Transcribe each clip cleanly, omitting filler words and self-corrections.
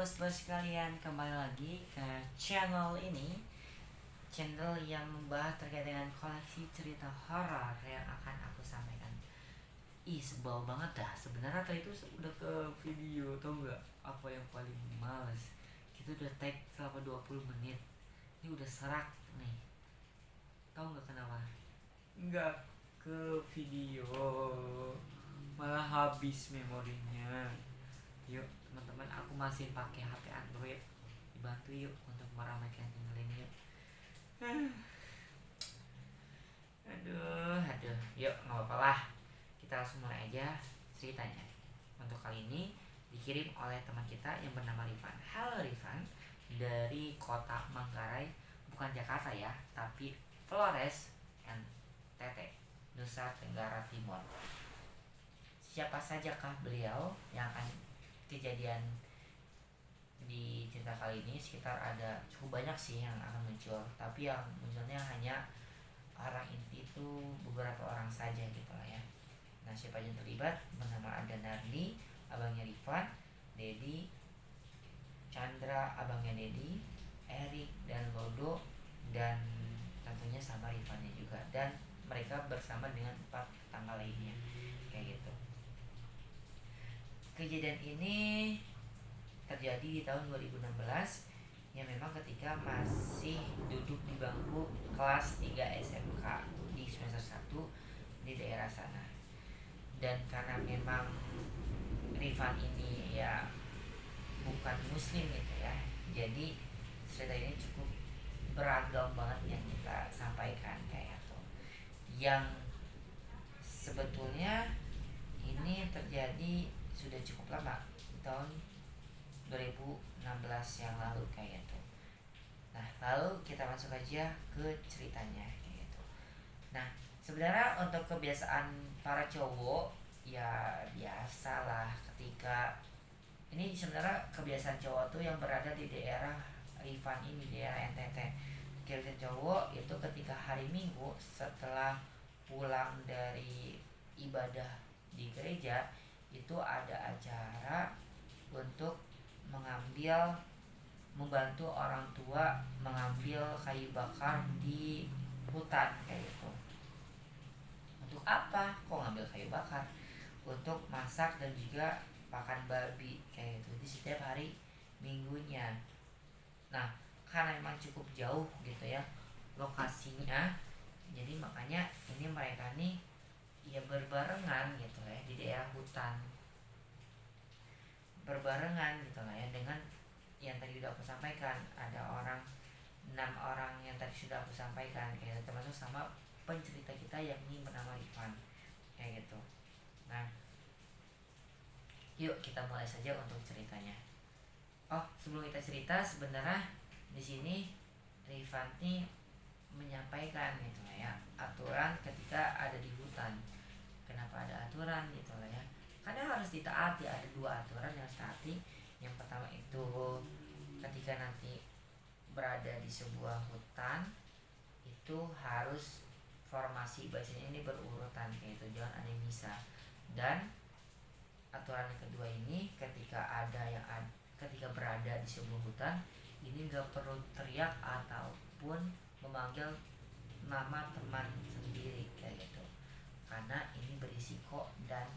sobat sekalian, kembali lagi ke channel ini. Channel yang membahas terkait dengan koleksi cerita horor yang akan aku sampaikan. Sebel banget dah. Sebenarnya tadi itu udah ke video, tau gak? Apa yang paling males? Kita udah tag selama 20 menit. Ini udah serak nih. Tau gak kenapa? Nggak ke video, malah habis memorinya. Yuk teman-teman, aku masih pakai HP Android, dibantu yuk untuk meramaikan channel ini yuk. Aduh, yuk nggak apa-apa lah, kita langsung mulai aja ceritanya. Untuk kali ini dikirim oleh teman kita yang bernama Rifan. Halo Rifan, dari kota Manggarai, bukan Jakarta ya, tapi Flores NTT, Nusa Tenggara Timur. Siapa sajakah beliau yang akan kejadian di cerita kali ini? Sekitar ada cukup banyak sih yang akan muncul, tapi yang munculnya hanya orang inti itu beberapa orang saja gitu lah ya. Nah, siapa yang terlibat? Bernama Ada Nardi, abangnya Rifan, Dedi, Chandra, abangnya Dedi, Erik dan Lodo, dan tentunya sama Rifannya juga, dan mereka bersama dengan 4 tetangga lainnya kayak gitu. Kejadian ini terjadi di tahun 2016, yang memang ketika masih duduk di bangku kelas 3 SMK di semester 1 di daerah sana. Dan karena memang Rifan ini ya bukan muslim gitu ya, jadi cerita ini cukup beragam banget yang kita sampaikan kayak itu. Yang sebetulnya ini terjadi sudah cukup lama, tahun 2016 yang lalu kayak itu. Nah, lalu kita masuk aja ke ceritanya kayak gitu. Nah, sebenarnya untuk kebiasaan para cowok ya biasalah ketika ini, sebenarnya kebiasaan cowok tuh yang berada di daerah Rifan ini, di daerah NTT. Kebiasaan cowok itu ketika hari Minggu setelah pulang dari ibadah di gereja itu ada acara untuk membantu orang tua mengambil kayu bakar di hutan kayak gitu. Untuk apa kok ngambil kayu bakar? Untuk masak dan juga pakan babi kayak gitu di setiap hari minggunya. Nah, karena memang cukup jauh gitu ya lokasinya, jadi makanya ini mereka nih ya berbarengan gitu ya di daerah hutan, berbarengan gitu lah ya dengan yang tadi sudah aku sampaikan, ada 6 orang yang tadi sudah aku sampaikan kayak gitu, termasuk sama pencerita kita yakni bernama Rifan kayak gitu. Nah, yuk kita mulai saja untuk ceritanya. Oh, sebelum kita cerita, sebenarnya di sini Rifan nih menyampaikan gitu lah ya aturan ketika ada di hutan. Kenapa ada aturan gitu lah ya? Karena harus ditaati, ada 2 aturan yang harus ditaati. Yang pertama itu ketika nanti berada di sebuah hutan itu harus formasi barisnya ini berurutan kayak itu, jangan ada yang bisa. Dan aturan yang kedua ini ketika berada di sebuah hutan ini gak perlu teriak ataupun memanggil nama teman sendiri kayak gitu, karena ini berisiko dan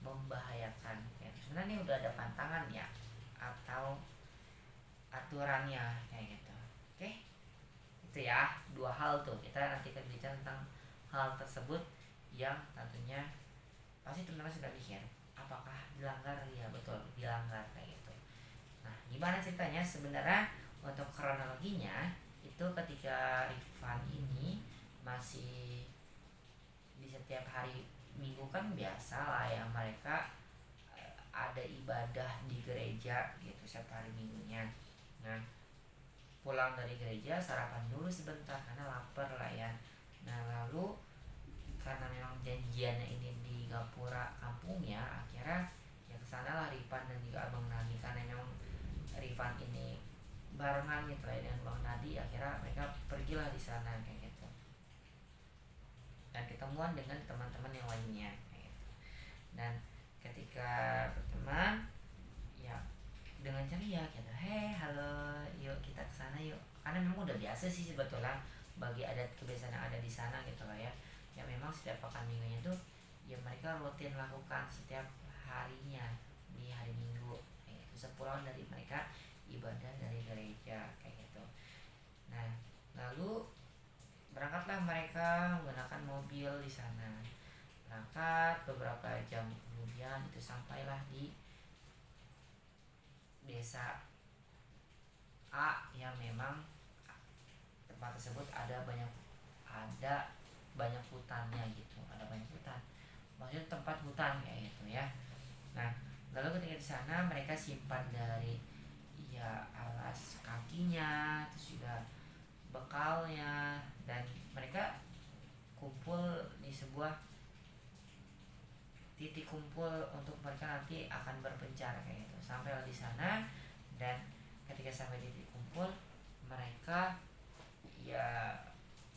membahayakan ya. Sebenarnya ini udah ada pantangan ya atau aturannya kayak gitu. Oke, itu ya 2 hal tuh, kita nanti akan bicara tentang hal tersebut yang tentunya pasti teman-teman sudah mikir apakah dilanggar. Ya betul, dilanggar kayak gitu. Nah, gimana ceritanya? Sebenarnya untuk kronologinya itu ketika Rifan ini masih di setiap hari Minggu kan biasa lah ya mereka ada ibadah di gereja gitu setiap hari Minggunya. Nah, pulang dari gereja sarapan dulu sebentar karena lapar lah ya. Nah, lalu karena memang janjiannya ini di Gapura kampungnya, akhirnya ya kesana lah Rifan dan juga Abang Nadi, karena memang Rifan ini barengan gitu lah dengan Bang Nadi. Akhirnya mereka pergilah di sana kayak gitu dan ketemuan dengan teman-teman yang lainnya kayak gitu. Dan ketika berteman ya dengan ceria gitu, halo, yuk kita ke sana yuk, karena memang udah biasa sih sebetulnya bagi adat kebiasaan yang ada di sana gitu lah ya. Ya memang setiap pekan minggunya tuh ya mereka rutin lakukan setiap harinya di hari Minggu kayak gitu, sepulang dari mereka ibadah dari gereja kayak gitu. Nah, lalu berangkatlah mereka menggunakan mobil di sana. Berangkat beberapa jam kemudian itu sampailah di desa A yang memang tempat tersebut ada banyak hutannya gitu, ada banyak hutan. Maksudnya tempat hutan kayak gitu ya. Nah, lalu ketika di sana mereka simpan dari ya alas kakinya, terus juga bekalnya, dan mereka kumpul di sebuah titik kumpul untuk mereka nanti akan berpencar kayak gitu. Sampai di sana, dan ketika sampai di titik kumpul mereka ya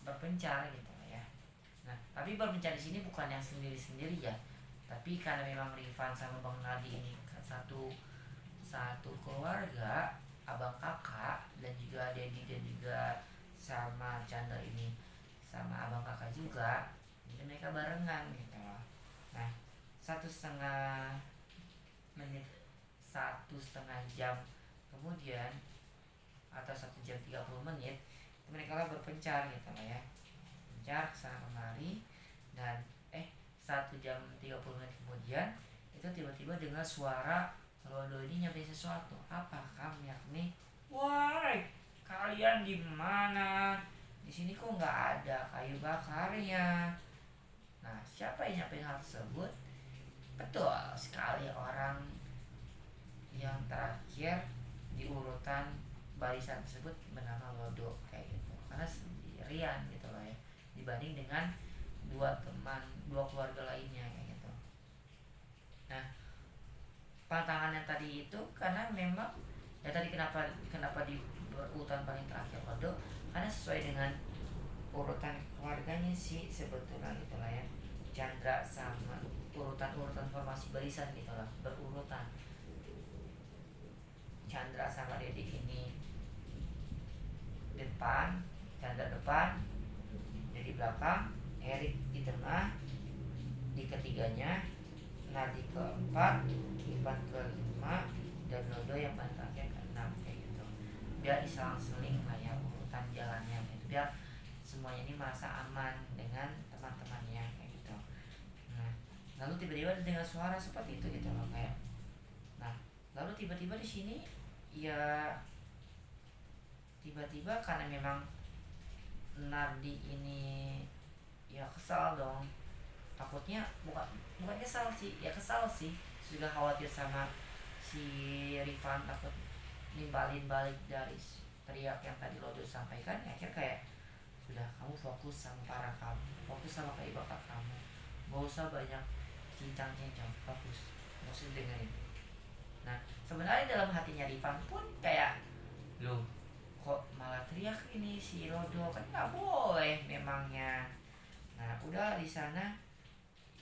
berpencar gitu ya. Nah, tapi berpencar di sini bukan yang sendiri-sendiri ya. Tapi karena memang Rifan sama Bang Nadi ini satu keluarga, abang kakak, dan juga Dedi, dan juga sama Chandra ini sama abang kakak juga, jadi mereka barengan gitu loh. Nah, 1,5 menit, 1,5 jam kemudian, atau 1 jam 30 menit, mereka lah berpencar gitu loh ya, pencar kesana kemari. Dan 1 jam 30 menit kemudian itu tiba-tiba dengar suara Lodo ini nyampe sesuatu. Apa kamu yakni? Wah, kalian di mana? Di sini kok nggak ada kayu bakarnya. Nah, siapa yang nyampe hal tersebut? Betul sekali, orang yang terakhir di urutan barisan tersebut bernama Lodo kayak gitu. Karena sendirian gitu loh ya, dibanding dengan dua keluarga lainnya kayak gitu. Nah, pantangannya tadi itu karena memang ya tadi kenapa di urutan paling terakhir Lodo, karena sesuai dengan urutan keluarganya sih sebetulnya gitu lah ya. Chandra sama urutan formasi barisan gitu lah, berurutan. Chandra sama Dedi ini depan, Chandra depan, Dedi belakang, Erik di tengah, di ketiganya, Nadi keempat, Ivan kelima, dan Lodo yang paling terakhir keenam kayak gitu. Biar diselang-seling lah ya urutan jalannya gitu, biar semuanya ini merasa aman dengan teman-temannya kayak gitu. Nah, lalu tiba-tiba dengan suara seperti itu gitu loh kayak. Nah, lalu tiba-tiba di sini ya tiba-tiba karena memang Nardi ini ya kesal dong, takutnya bukan kesal sih, ya kesal sih, juga khawatir sama si Rifan, takut nimbalin balik dari teriak yang tadi Lodo sampaikan. Akhirnya kayak sudah, kamu fokus sama para kamu, fokus sama kayak bakat kamu, gak usah banyak cincang-cincang, fokus, gak usah dengerin. Nah, sebenarnya dalam hatinya Rifan pun kayak, loh kok malah teriak ini si Lodo, kan nggak boleh memangnya. Nah, udah di sana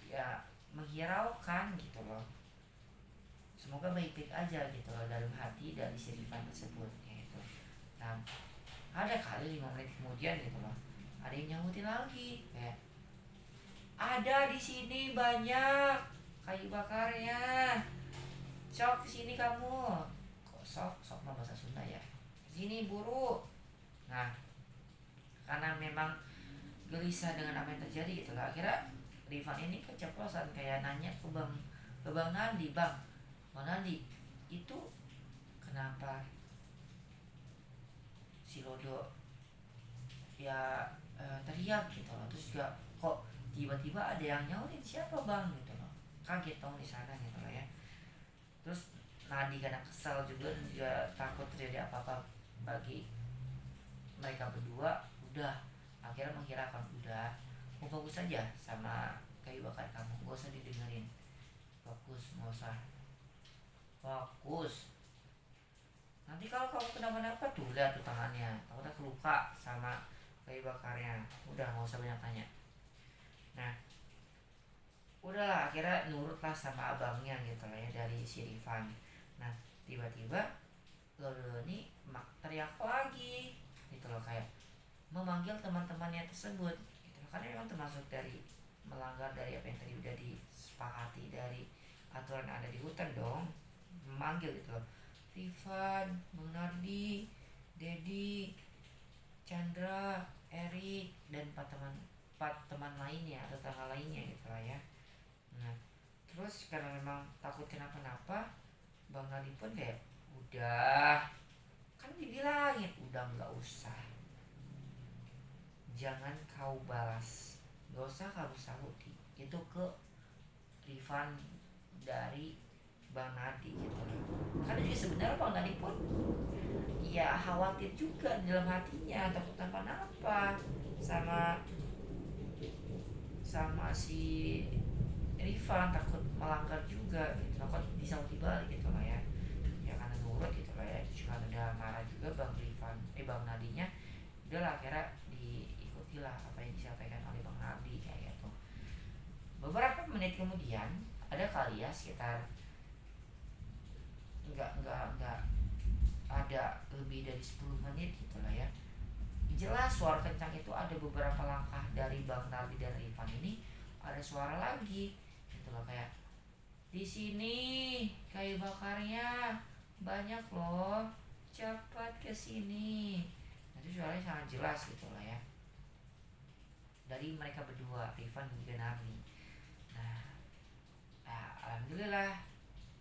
ya menghiraukan gitu loh, semoga baik-baik aja gitu loh dalam hati dari si Rifan tersebut gitu. Nah, ada kali 5 menit kemudian gitu loh, ada yang nyautin lagi kayak, ada di sini banyak kayu bakarnya, sok kesini kamu. Kok sok mah bahasa Sunda ya, sini buru. Nah, karena memang gelisah dengan apa yang terjadi gitu lah, akhirnya Rifan ini keceplosan kayak nanya ke Bang Nandi, Bang Nandi, itu kenapa si Lodo ya teriak gitu loh, terus juga kok tiba-tiba ada yang nyautin, siapa bang gitu loh, kaget dong di sana gitu loh ya. Terus Nadi karena kesal juga dan juga takut terjadi apa-apa bagi mereka berdua, udah akhirnya menghiraukan, udah mau fokus aja sama kayu bakar kamu, gak usah didengerin, fokus, gak usah fokus. Nanti kalau kamu kenapa-napa tuh lihat tuh tangannya, takutnya keluka sama kayu bakarnya, udah gak usah banyak tanya. Nah, udahlah akhirnya nurutlah sama abangnya gitu lah ya, dari si Rifan. Nah, tiba-tiba Lodo ini teriak lagi gitu loh, kayak memanggil teman-temannya tersebut gitu loh. Karena memang termasuk dari melanggar dari apa yang tadi udah disepakati dari aturan yang ada di hutan dong, memanggil gitu loh, Rifan, Bang Nardi, Dedi, Chandra, Erik, dan empat teman lainnya atau tetangga lainnya gitu lah ya. Nah terus karena memang takut kenapa-napa, Bang Nardi pun kayak udah, kan dibilangin udah nggak usah, jangan kau balas, nggak usah kamu sahuti itu ke Rifan dari Bang Nadi gitu. Karena juga sebenarnya Bang Nadi pun ya khawatir juga dalam hatinya, takut kenapa-napa sama si Rifan, takut melanggar juga gitu, takut disauti balik gitu lah ya. Ya karena nurut gitu lah ya, cuma udah marah juga Bang Nadinya, udahlah akhirnya diikutilah apa yang disampaikan oleh Bang Nadi kayak gitu. Beberapa menit kemudian, ada kali ya sekitar nggak ada lebih dari 10 menit gitu lah ya, jelas suara kencang itu ada beberapa langkah dari Bang Nadi dan Rifan ini, ada suara lagi gitu loh, kayak di sini kayu bakarnya banyak loh, cepat ke sini. Itu suaranya sangat jelas gitu lah ya, dari mereka berdua, Rifan dan juga Nabi. Nah, alhamdulillah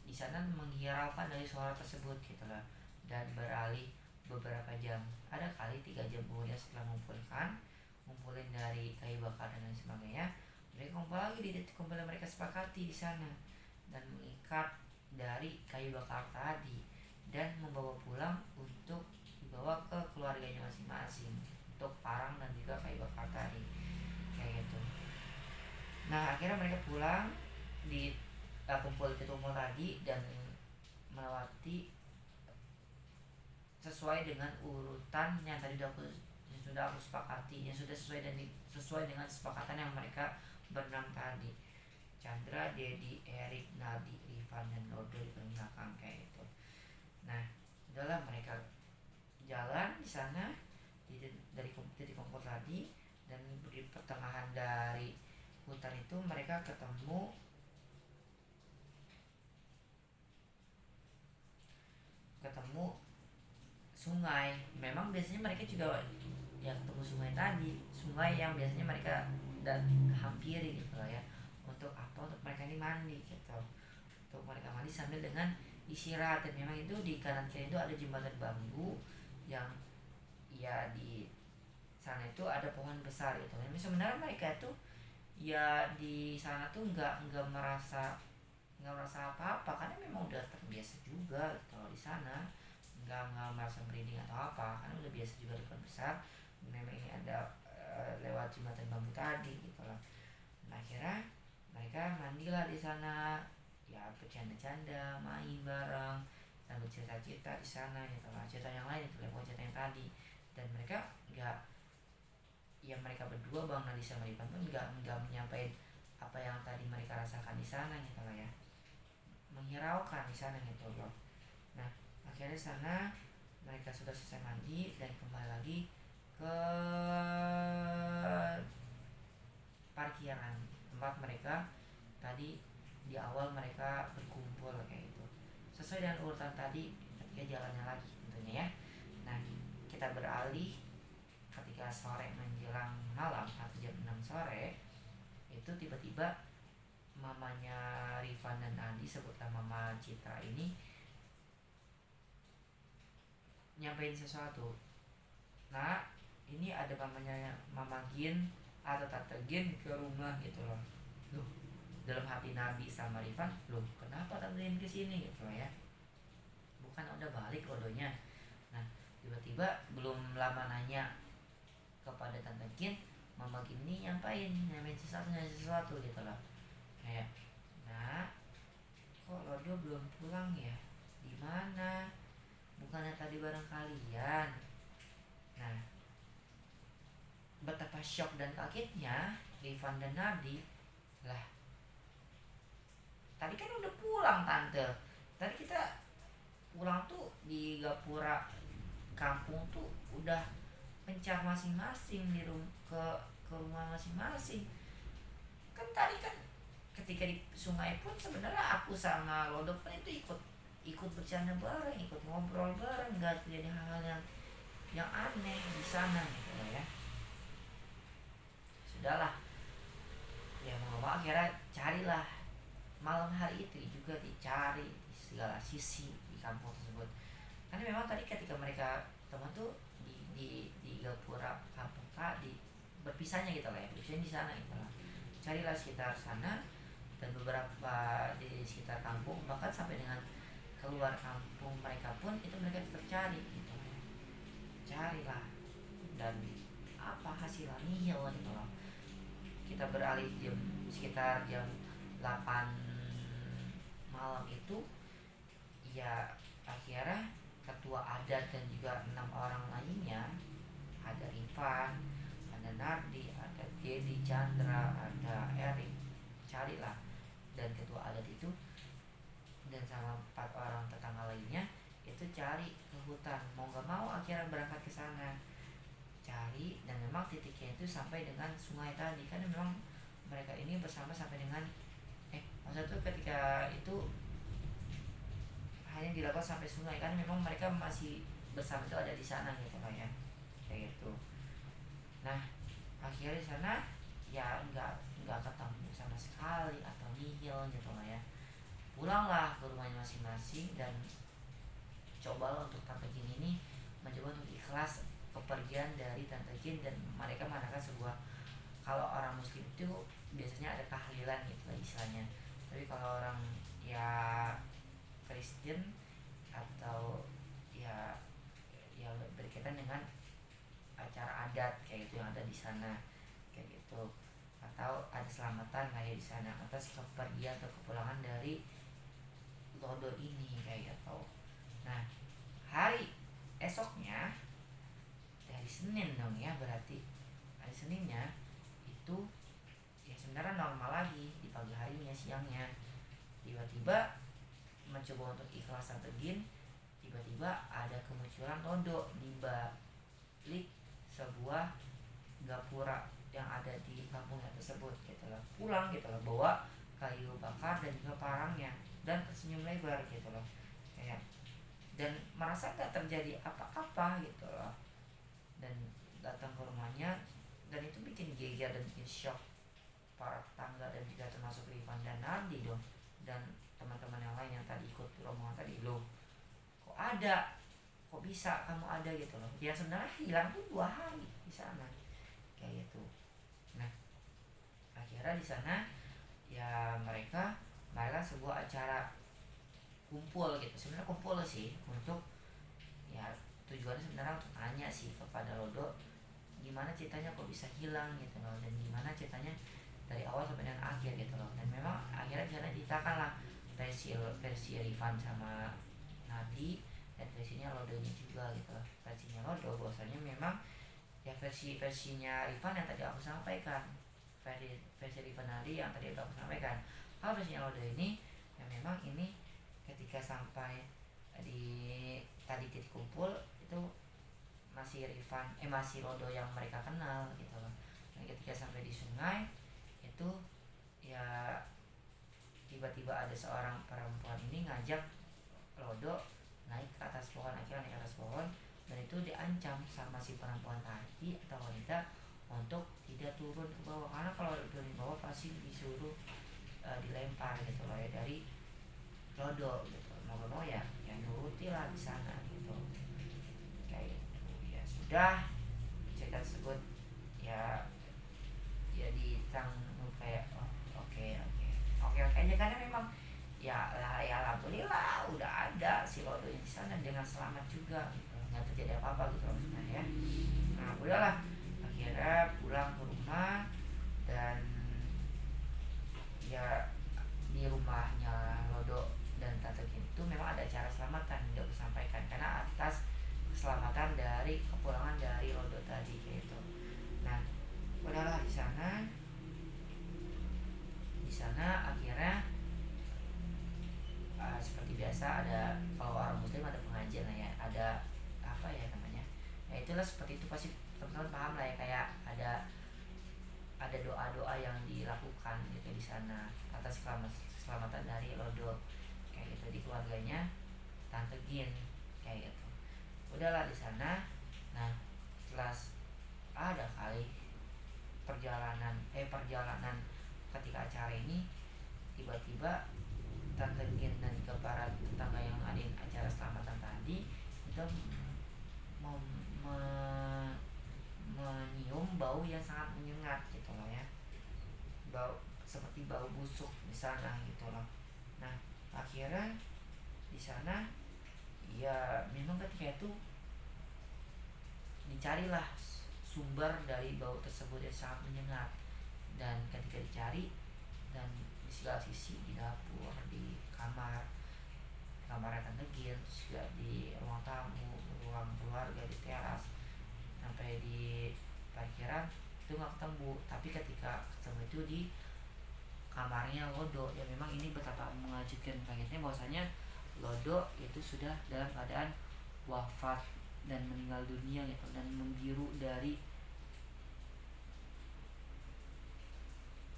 di sana menghiraukan dari suara tersebut gitu lah, dan beralih beberapa jam, ada kali 3 jam kemudian setelah ngumpulin dari kayu bakar dan lain sebagainya, mereka kumpul lagi di titik kumpul yang mereka sepakati di sana, dan mengikat dari kayu bakar tadi dan membawa pulang untuk dibawa ke keluarganya masing-masing untuk parang dan juga kayu bakar tadi kayak gitu. Nah akhirnya mereka pulang di kumpul di kumpul tadi dan melewati sesuai dengan urutan yang tadi sudah aku sepakati, yang sudah sesuai dengan kesepakatan yang mereka berenam tadi, Chandra, Dedi, Erik, Nadi, Rifan, dan Lodo di belakang kayak gitu. Nah udahlah mereka jalan di sana dari titik kumpul tadi, dan di pertengahan dari hutan itu mereka ketemu sungai. Memang biasanya mereka juga ya ketemu sungai tadi, sungai yang biasanya mereka dan hampiri gitu lah ya. Untuk apa? Untuk mereka ini mandi gitu, untuk mereka mandi sambil dengan istirahat. Dan memang itu di kanan kiri itu ada jembatan bambu yang ya di sana itu ada pohon besar gitu. Memang sebenarnya mereka itu ya di sana tuh nggak merasa apa-apa, karena memang udah terbiasa juga kalau di sana, nggak merasa merinding atau apa, karena udah biasa juga di pohon besar. Memang ini ada lewat jembatan bambu tadi gitu lah. Nah akhirnya mereka mandilah di sana, ya bercanda-canda, main bareng, dan bercerita-cerita di sana gitu lah, cerita yang lain itu bukan cerita yang tadi. Dan mereka nggak, ya mereka berdua Bang Nadi sama Rifan pun nggak menyampaikan apa yang tadi mereka rasakan di sana gitu lah ya, menghiraukan di sana gitu loh. Nah akhirnya di sana mereka sudah selesai mandi dan kembali lagi ke parkiran tempat mereka tadi di awal mereka berkumpul kayak gitu, sesuai dengan urutan tadi ketika jalannya lagi tentunya ya. Nah kita beralih ketika sore menjelang malam atau jam 6 sore, itu tiba-tiba mamanya Rifan dan Andi, sebutlah Mama Citra ini, nyampein sesuatu. Nah ini ada Mama Gin atau Tante Gin ke rumah gitu loh. Loh, dalam hati Nabi sama Rifan, loh kenapa Tante Gin kesini gitu loh ya, bukan udah balik Lodonya. Nah tiba-tiba belum lama nanya kepada Tante Gin, Mama Gin ini nyamain sesuatu gitu loh, kayak, nah kok Lodo belum pulang ya, di mana, bukannya tadi bareng kalian. Nah betapa syok dan kagetnya Rifan dan Nadi, lah tadi kan udah pulang tante, tadi kita pulang tuh di gapura kampung tuh udah pencar masing-masing ke rumah masing-masing. Kan tadi kan ketika di sungai pun sebenarnya aku sama Lodo pun itu ikut ikut bercanda bareng, ikut ngobrol bareng, nggak terjadi hal-hal yang aneh di sana gitu ya. Sudahlah, ya mau nggak mau akhirnya carilah malam hari itu juga dicari di segala sisi di kampung tersebut. Karena memang tadi ketika mereka teman tuh di gapura kampung tadi berpisahnya gitu lah ya, berpisahnya di sana gitu lah. Carilah sekitar sana dan beberapa di sekitar kampung, bahkan sampai dengan keluar kampung mereka pun itu mereka tetap cari gitu, carilah. Dan apa hasilnya nihil gitu loh. Kita beralih sekitar jam 8 malam itu, ya akhirnya ketua adat dan juga 6 orang lainnya, ada Rifan, ada Nardi, ada Dedi Chandra, ada Erik, carilah. Dan ketua adat itu dan sama 4 orang tetangga lainnya itu cari ke hutan, mau gak mau akhirnya berangkat ke sana cari. Dan memang titiknya itu sampai dengan sungai tadi, kan memang mereka ini bersama sampai dengan maksudnya tuh ketika itu hanya dilakukan sampai sungai, kan memang mereka masih bersama itu ada di sana gitu loh ya, kayak gitu. Nah akhirnya di sana ya nggak ketemu sama sekali atau nihil gitu loh ya. Pulanglah ke rumahnya masing-masing dan cobalah untuk Tante Jin ini mencoba untuk ikhlas kepergian dari Tante Jin, dan mereka mengadakan sebuah, kalau orang muslim itu biasanya ada tahlilan gitu lah istilahnya. Tapi kalau orang ya Kristen atau ya berkaitan dengan acara adat kayak gitu yang ada di sana kayak gitu, atau ada selamatan kayak di sana atas kepergian atau kepulangan dari Lodo ini kayak gitu. Nah hari esoknya dari Senin dong ya, berarti hari Seninnya itu ya sebenarnya normal lagi di pagi harinya, siangnya tiba-tiba mencoba untuk ikhlas Tante Jin, tiba-tiba ada kemunculan Lodo di balik sebuah gapura yang ada di kampungnya tersebut gitu loh. Pulang gitu loh, bawa kayu bakar dan juga parangnya dan tersenyum lebar gitu loh kayak, dan merasa gak terjadi apa-apa gitu loh. Dan datang ke rumahnya, dan itu bikin geger dan bikin shock para tetangga dan juga termasuk Rifan dan Nardi dong, dan teman-teman yang lain yang tadi ikut rombongan tadi. Loh kok ada, kok bisa kamu ada gitu loh, dia sebenarnya hilang tuh 2 hari di sana kayak gitu. Nah akhirnya di sana ya mereka sebuah acara kumpul gitu, sebenarnya kumpul sih untuk ya tujuannya sebenarnya untuk tanya sih kepada Lodo gimana ceritanya kok bisa hilang gitu loh, dan gimana ceritanya dari awal sampai dengan akhir gitu loh. Dan memang akhirnya bisa diceritakan lah versi Rifan sama Nadi dan versinya Lodo ini juga gitu loh. Versinya Lodo bahwasanya memang ya versinya Rifan yang tadi aku sampaikan, versi Rifan Nadi yang tadi aku sampaikan. Kalau versinya Lodo ini ya memang ini ketika sampai di tadi titik kumpul itu masih masih Lodo yang mereka kenal gitu loh. Dan ketika sampai di sungai itu ya tiba-tiba ada seorang perempuan ini ngajak Lodo naik ke atas pohon, akhirnya naik ke atas pohon, dan itu diancam sama si perempuan tadi atau wanita untuk tidak turun ke bawah, karena kalau turun ke bawah pasti disuruh dilempar gitu loh ya dari Lodo gitu. Mau ya nuruti lah di sana gitu kayak gitu. Ya sudah, cerita tersebut ya ditanggung kayak oke aja, karena memang ya alhamdulillah udah ada si Lodo di sana dengan selamat juga gitu, nggak terjadi apa-apa gitu loh ya. Nah udahlah akhirnya pulang ke rumah, dan ya di rumahnya Lodo dan Tante Kim itu memang ada acara selamatan yang aku sampaikan karena atas keselamatan dari kepulangan dari Lodo tadi gitu. Nah udahlah di sana akhirnya seperti biasa ada, kalau orang muslim ada pengajian lah ya, ada apa ya namanya, ya itulah seperti itu, pasti teman-teman paham lah ya, kayak ada doa-doa yang dilakukan gitu di sana atas keselamatan dari Lodo kayak gitu di keluarganya Tante Gin kayak gitu. Udahlah di sana. Nah setelah ada kali perjalanan ketika acara ini, tiba-tiba Tante Gin dan ke para tetangga yang ngadain acara selamatan tadi itu mau menyium bau yang sangat menyengat gitu loh ya, bau seperti bau busuk di sana gitu loh. Nah akhirnya di sana ya memang ketika itu dicarilah sumber dari bau tersebut yang sangat menyengat, dan ketika dicari dan di segala sisi, di dapur, di kamar Tante Gil, juga di ruang tamu, ruang keluarga, di teras, sampai di parkiran itu nggak ketemu. Tapi ketika ketemu itu di kamarnya Lodo, ya memang ini betapa mengejutkan kagetnya bahwasanya Lodo itu sudah dalam keadaan wafat dan meninggal dunia gitu, dan membiru dari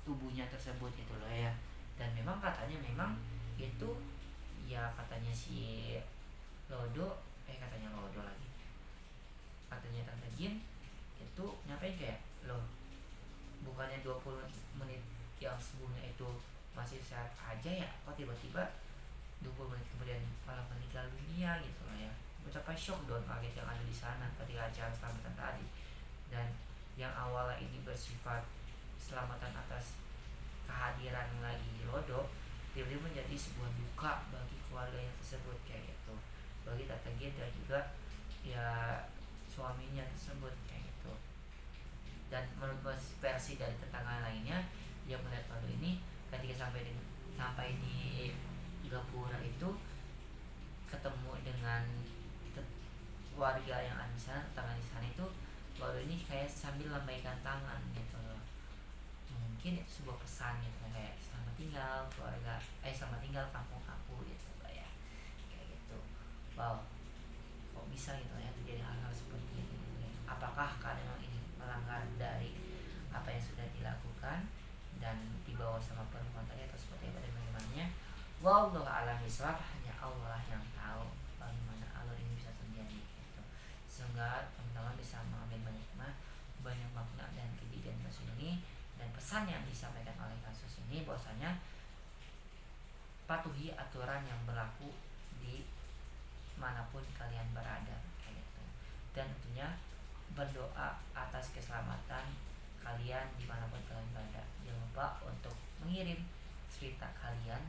tubuhnya tersebut gitu loh ya. Dan memang katanya memang itu ya katanya si Lodo katanya Lodo lagi, katanya Tante Jin itu nyampein kayak loh, bukannya 20 menit yang sebelumnya itu masih sehat aja ya, kok tiba-tiba 20 menit kemudian malah meninggal dunia gitu loh ya. Betapa shock dan kaget yang ada di sana ketika acara selamatan tadi. Dan yang awalnya ini bersifat selamatan atas kehadiran lagi Lodo, tiba-tiba menjadi sebuah duka bagi keluarga yang tersebut kayak gitu, bagi Tante G dan juga ya suaminya tersebut kayak gitu. Dan menurut versi dari tetangga lainnya yang melihat Lodo ini, ketika sampai di Gapura itu ketemu dengan warga yang ada di sana, tetangga di sana itu, Lodo ini kayak sambil lambaikan tangan gitu loh. Mungkin itu sebuah pesan gitu kan, kayak selamat tinggal keluarga, selamat tinggal kampung aku gitu loh ya, kayak gitu. Wow, kok bisa gitu ya terjadi hal-hal seperti ini gitu ya. Apakah kadang ini melanggar dari apa yang sudah dilakukan dan dibawa sama perempuan tadi, atau seperti apa dan bagaimananya? Wallahu a'lam bishawab, hanya Allah yang tahu bagaimana alur ini bisa terjadi gitu. Semoga teman-teman bisa mengambil banyak makna dan kejadian kasus ini, dan pesan yang disampaikan oleh kasus ini bahwasanya patuhi aturan yang berlaku di manapun kalian berada kayak gitu. Dan tentunya berdoa atas keselamatan kalian dimanapun kalian berada. Jangan lupa untuk mengirim cerita kalian,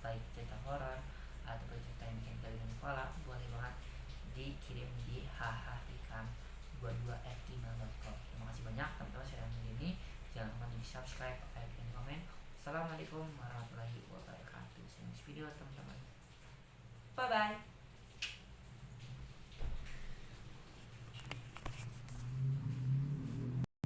baik cerita horor atau cerita yang bikin kalian kepala, boleh banget dikirim di hahahikam22@gmail.com. Terima kasih banyak teman-teman sudah menonton ini. Jangan lupa di subscribe, like, dan komen. Assalamualaikum warahmatullahi wabarakatuh. See you next video teman-teman. Bye bye.